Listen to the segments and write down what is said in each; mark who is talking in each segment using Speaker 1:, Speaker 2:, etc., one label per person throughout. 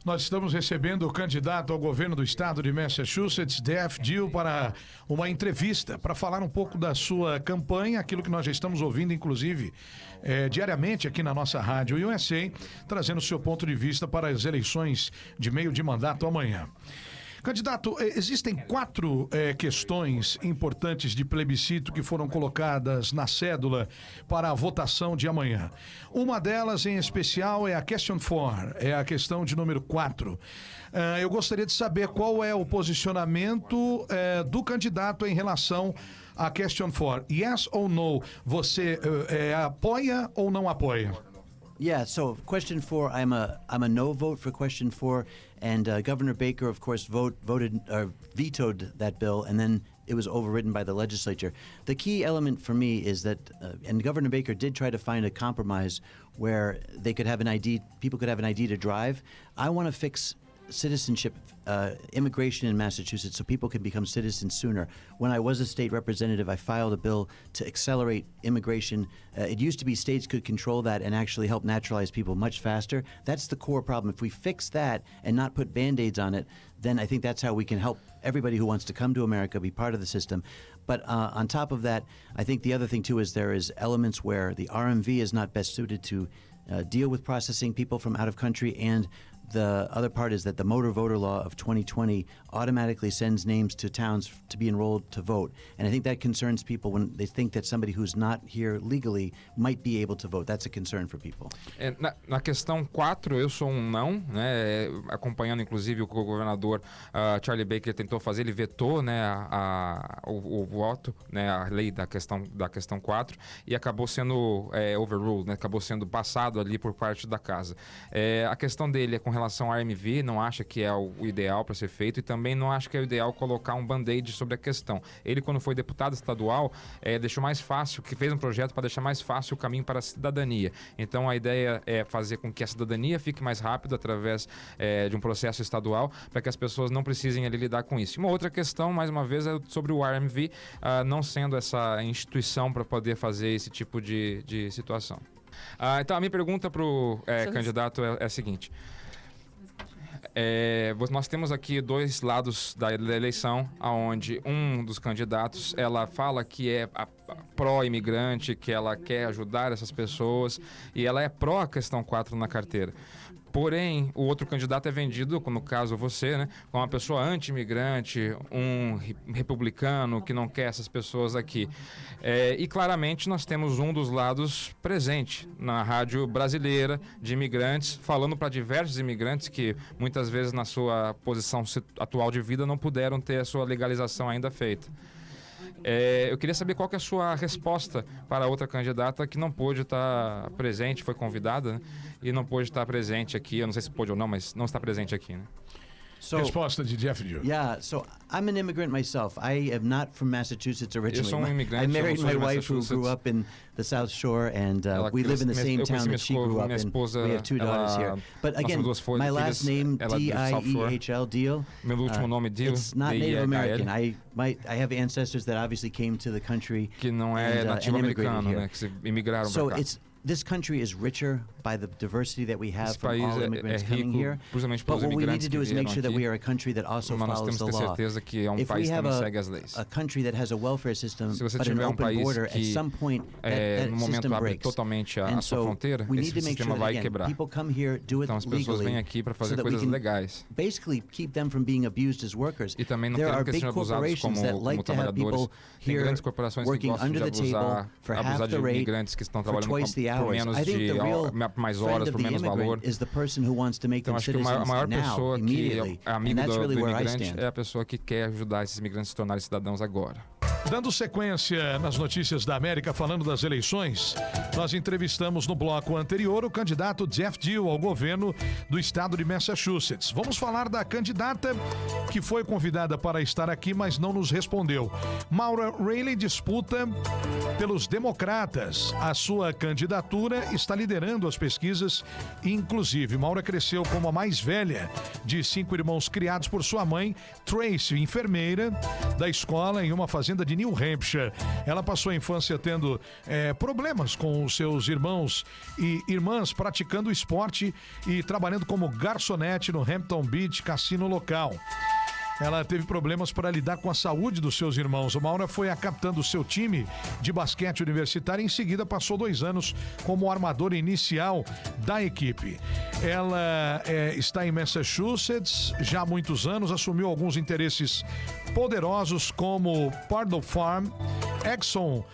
Speaker 1: Nós estamos recebendo o candidato ao governo do estado de Massachusetts, Jeff Deal, para uma entrevista, para falar um pouco da sua campanha, aquilo que nós já estamos ouvindo, inclusive, diariamente aqui na nossa rádio USA, trazendo o seu ponto de vista para as eleições de meio de mandato amanhã. Candidato, existem 4 questões importantes de plebiscito que foram colocadas na cédula para a votação de amanhã. Uma delas, em especial, é a Question 4, é a questão de número 4. Eu gostaria de saber qual é o posicionamento do candidato em relação à Question 4. Yes ou no? Você apoia ou não apoia?
Speaker 2: Yeah, so question 4, I'm a no vote for question 4, and Governor Baker, of course, vetoed that bill, and then it was overridden by the legislature. The key element for me is that, and Governor Baker did try to find a compromise where they could have an ID, people could have an ID to drive. I want to fix citizenship, immigration in Massachusetts so people can become citizens sooner. When I was a state representative, I filed a bill to accelerate immigration. It used to be states could control that and actually help naturalize people much faster. That's the core problem. If we fix that and not put Band-Aids on it, then I think that's how we can help everybody who wants to come to America be part of the system. But on top of that, I think the other thing too is there is elements where the RMV is not best suited to deal with processing people from out of country, and the other part is that the motor voter law of 2020 automatically sends names to towns to be enrolled to vote. And I think that concerns people when they think that somebody who's not here legally might be able to vote. That's a concern for people.
Speaker 3: Na questão 4, eu sou um não, né? Acompanhando inclusive o que o governador Charlie Baker tentou fazer, ele vetou, né, o voto, né, a lei da questão 4, e acabou sendo overruled, né? Acabou sendo passado ali por parte da casa. A questão dele é com relação ao RMV, não acha que é o ideal para ser feito, e também não acha que é o ideal colocar um band-aid sobre a questão. Ele, quando foi deputado estadual, deixou mais fácil, que fez um projeto para deixar mais fácil o caminho para a cidadania. Então a ideia é fazer com que a cidadania fique mais rápido através de um processo estadual, para que as pessoas não precisem ali lidar com isso. Uma outra questão, mais uma vez, é sobre o RMV não sendo essa instituição para poder fazer esse tipo de situação. Então a minha pergunta para o candidato é a seguinte: nós temos aqui 2 lados da eleição, onde um dos candidatos, ela fala que é pró-imigrante, que ela quer ajudar essas pessoas, e ela é pró a questão 4 na carteira. Porém, o outro candidato é vendido, no caso você, né, como uma pessoa anti-imigrante, um republicano que não quer essas pessoas aqui. E claramente nós temos um dos lados presente na rádio brasileira de imigrantes, falando para diversos imigrantes que muitas vezes na sua posição atual de vida não puderam ter a sua legalização ainda feita. Eu queria saber qual que é a sua resposta para a outra candidata que não pôde estar presente, foi convidada, né, e não pôde estar presente aqui. Eu não sei se pôde ou não, mas não está presente aqui, né?
Speaker 1: Resposta de Jeff Deal.
Speaker 2: Yeah, so I'm an immigrant myself. I am not from Massachusetts originally.
Speaker 3: Eu sou imigrante.
Speaker 2: I married my wife who grew up in the South Shore, and we live in the same town that she grew up in. We have 2 daughters here. But again, my last name, D-I-E-H-L, Deal.
Speaker 3: Meu último nome, Deal.
Speaker 2: It's not Native American. I have ancestors that obviously came to the country
Speaker 3: que não é nativo americano, né, que se imigraram para cá.
Speaker 2: This country is richer by the diversity that we have from all immigrants coming here. But what we need to do is make sure that we are a country that also follows the law. If we have a country that has a welfare system but an open border, at some point that system breaks. And so we need to make sure that, again, people come here, do it legally, so that we can basically keep them from being abused as workers. There are big corporations that like to have people here working under the table for half the rate, for twice the hours. I think the real friend of the immigrant is the person who wants to make them citizens now, immediately, and that's really where I stand.
Speaker 3: É a pessoa que quer ajudar esses imigrantes a se tornarem cidadãos agora.
Speaker 1: Dando sequência nas notícias da América, falando das eleições, nós entrevistamos no bloco anterior o candidato Jeff Deal ao governo do estado de Massachusetts. Vamos falar da candidata que foi convidada para estar aqui, mas não nos respondeu. Maura Rayleigh disputa pelos democratas. A sua candidatura está liderando as pesquisas, inclusive. Maura cresceu como a mais velha de 5 irmãos criados por sua mãe, Tracy, enfermeira da escola em uma fazenda de New Hampshire. Ela passou a infância tendo problemas com os seus irmãos e irmãs praticando esporte e trabalhando como garçonete no Hampton Beach, cassino local. Ela teve problemas para lidar com a saúde dos seus irmãos. O Maura foi a capitã do seu time de basquete universitário e em seguida passou 2 anos como armadora inicial da equipe. Ela está em Massachusetts já há muitos anos, assumiu alguns interesses poderosos como Purdue Farm, Exxon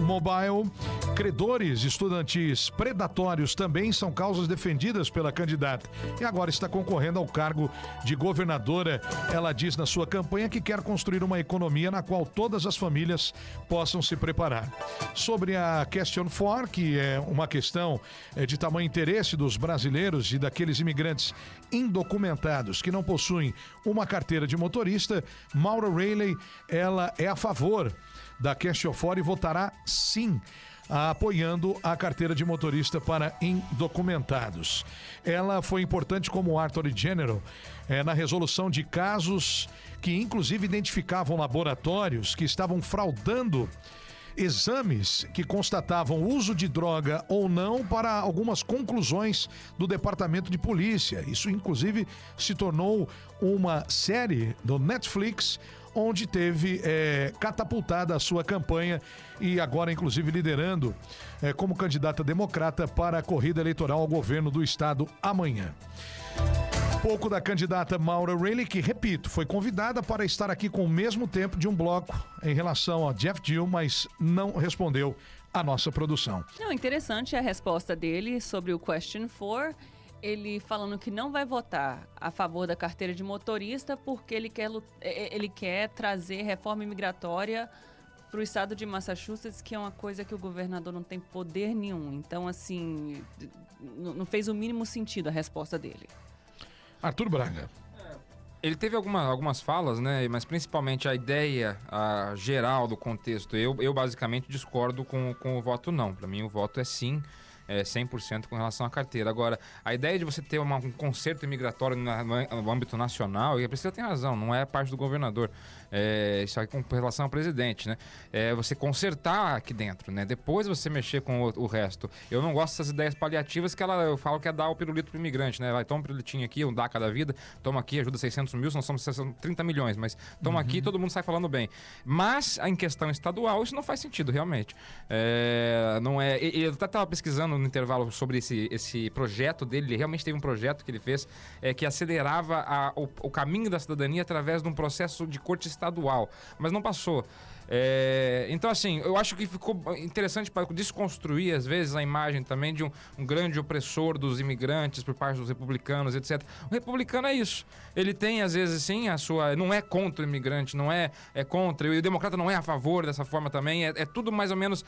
Speaker 1: Mobil, credores estudantis predatórios também são causas defendidas pela candidata e agora está concorrendo ao cargo de governadora. Ela diz na sua campanha que quer construir uma economia na qual todas as famílias possam se preparar. Sobre a Question 4, que é uma questão de tamanho interesse dos brasileiros e daqueles imigrantes indocumentados que não possuem uma carteira de motorista, Maura Rayleigh, ela é a favor da Question 4 e votará sim, apoiando a carteira de motorista para indocumentados. Ela foi importante como Attorney General na resolução de casos que inclusive identificavam laboratórios que estavam fraudando exames que constatavam uso de droga ou não para algumas conclusões do Departamento de Polícia. Isso inclusive se tornou uma série do Netflix onde teve catapultada a sua campanha e agora inclusive liderando como candidata democrata para a corrida eleitoral ao governo do estado amanhã. Pouco da candidata Maura Rayleigh, que, repito, foi convidada para estar aqui com o mesmo tempo de um bloco em relação a Jeff Deal, mas não respondeu à nossa produção.
Speaker 4: Não, interessante a resposta dele sobre o Question 4. Ele falando que não vai votar a favor da carteira de motorista porque ele quer trazer reforma imigratória para o estado de Massachusetts, que é uma coisa que o governador não tem poder nenhum. Então, assim, não fez o mínimo sentido a resposta dele.
Speaker 1: Arthur Braga.
Speaker 3: Ele teve algumas falas, né? Mas principalmente a ideia geral do contexto. Eu basicamente discordo com o voto não. Para mim, o voto é sim. 100% com relação à carteira. Agora, a ideia de você ter um conserto imigratório no âmbito nacional, e a Priscila tem razão, não é parte do governador. Isso aí com relação ao presidente, né? Você consertar aqui dentro, né? Depois você mexer com o resto. Eu não gosto dessas ideias paliativas que eu falo que é dar o pirulito pro imigrante, né? Vai, toma um pirulitinho aqui, um DACA da vida, toma aqui, ajuda 600 mil, nós somos 30 milhões, mas toma aqui, todo mundo sai falando bem. Mas, em questão estadual, isso não faz sentido, realmente. Não é... Eu até estava pesquisando no intervalo sobre esse projeto dele. Ele realmente teve um projeto que ele fez que acelerava o caminho da cidadania através de um processo de corte estadual, mas não passou. Então, assim, eu acho que ficou interessante para desconstruir, às vezes, a imagem também de um grande opressor dos imigrantes por parte dos republicanos, etc. O republicano é isso. Ele tem, às vezes, sim, não é contra o imigrante, não é contra. E o democrata não é a favor dessa forma também. É tudo mais ou menos...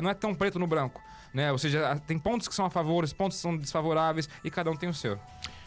Speaker 3: não é tão preto no branco, né? Ou seja, tem pontos que são a favor, pontos que são desfavoráveis e cada um tem o seu.